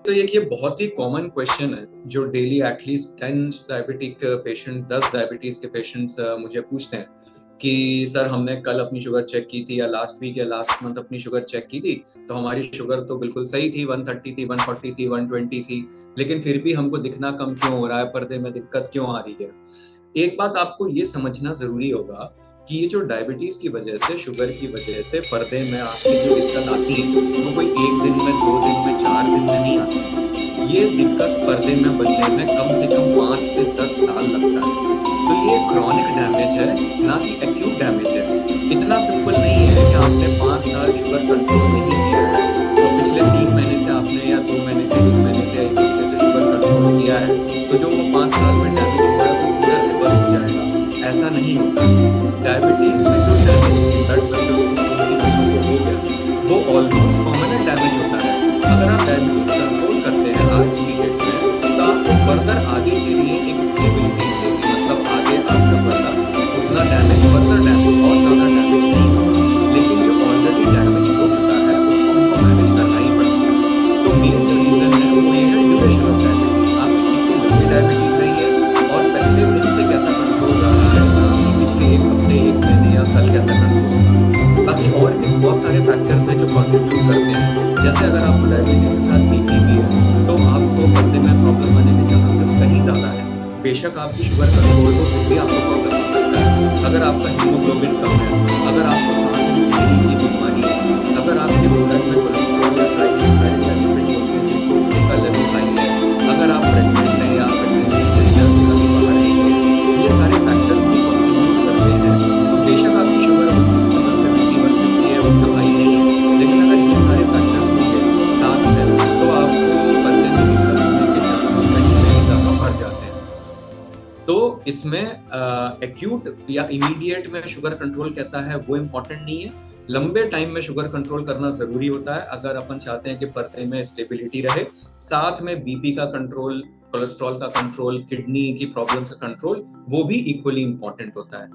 तो ये बहुत ही कॉमन क्वेश्चन है जो daily at least 10 diabetic patient 10 diabetes के पेशेंट्स मुझे पूछते हैं कि सर हमने कल अपनी शुगर चेक की थी या लास्ट वीक या लास्ट मंथ अपनी शुगर चेक की थी, तो हमारी शुगर तो बिल्कुल सही थी, 130 थी, 140 थी, 120 थी, लेकिन फिर भी हमको दिखना कम क्यों हो रहा है, पर्दे में दिक्कत क्यों आ रही है। एक बात आपको ये समझना जरूरी होगा कि ये जो डायबिटीज की वजह से, शुगर की वजह से पर्दे में आपकी जो दिक्कत आती है वो कोई एक दिन में, 2 दिन में, 4 दिन में नहीं आती। ये दिक्कत पर्दे में बनने में कम से कम 5 से 10 साल लगता है। तो ये क्रॉनिक डैमेज है, ना कि एक्यूट डैमेज है। इतना सिंपल नहीं है कि आपने 5 साल शुगर कंट्रोल नहीं किया है तो पिछले 3 महीने से आपने या 2 महीने से 1 महीने से 1 हफ्ते से शुगर कंट्रोल किया है तो जो वो 5 साल में डैमेज हुआ है वो पूरा रिवर्स हो जाएगा। ऐसा नहीं होता। डायबिटीज में जो डैमेज ब्लड वेसल्स को, खून की नसों को हो गया वो ऑलमोस्ट परमानेंट डैमेज होता है। अगर आप डायबिटीज कंट्रोल करते हैं आज की डेट में तो आपको फर्दर आगे के लिए एक स्टेबिलिटी मिलेगी, मतलब आगे आपका पर्दा उतना डैमेज, फर्दर डैमेज और ज्यादा डैमेज नहीं होगा। लेकिन जो ऑलरेडी डैमेज हो चुका है उसको हमको मैनेज करना ही पड़ेगा। तो मेन जो रीजन है वो ये है ड्यूरेशन ऑफ डायबिटीज। आपकी कितनी लंबी डायबिटीज रही है और पहले दिन से कैसा कंट्रोल रहा है, पिछले एक हफ्ते, एक महीने या साल कैसा कंट्रोल रहा। बाकी और भी बहुत सारे फैक्टर्स हैं जो कंट्रीब्यूट करते हैं। जैसे अगर आपको डायबिटीज के साथ बीपी भी है तो आपको पर्दे में प्रॉब्लम आने के चांसेस कहीं ज्यादा है। बेशक आपकी शुगर कंट्रोल हो फिर भी आपको प्रॉब्लम हो सकता है। अगर आपका हीमोग्लोबिन कम है, अगर आपको सांस की किडनी की बीमारी है, अगर आपके ब्लड में कोलेस्ट्रॉल या ट्राइग्लिसराइड या लिपिड होते हैं जिसको उसका लेवल हाई है, अगर आप प्रेग्नेंट हैं या प्रेगनेंसी से जस्ट कभी बाहर नहीं है, ये सारे फैक्टर्स भी कंट्रीब्यूट करते हैं। तो बेशक आपकी शुगर 160, 170, 150 है, उतना हाई नहीं है, लेकिन अगर ये सारे फैक्टर्स होंगे साथ में तो आपको पर्दे में दिक्कत होने के चांसेस कहीं ना कहीं ज्यादा बढ़ जाते हैं। तो इसमें एक्यूट या इमीडिएट में शुगर कंट्रोल कैसा है वो इम्पोर्टेंट नहीं है। लंबे टाइम में शुगर कंट्रोल करना जरूरी होता है अगर अपन चाहते हैं कि पर्दे में स्टेबिलिटी रहे। साथ में बीपी का कंट्रोल, कोलेस्ट्रॉल का कंट्रोल, किडनी की प्रॉब्लम्स का कंट्रोल वो भी इक्वली इंपॉर्टेंट होता है।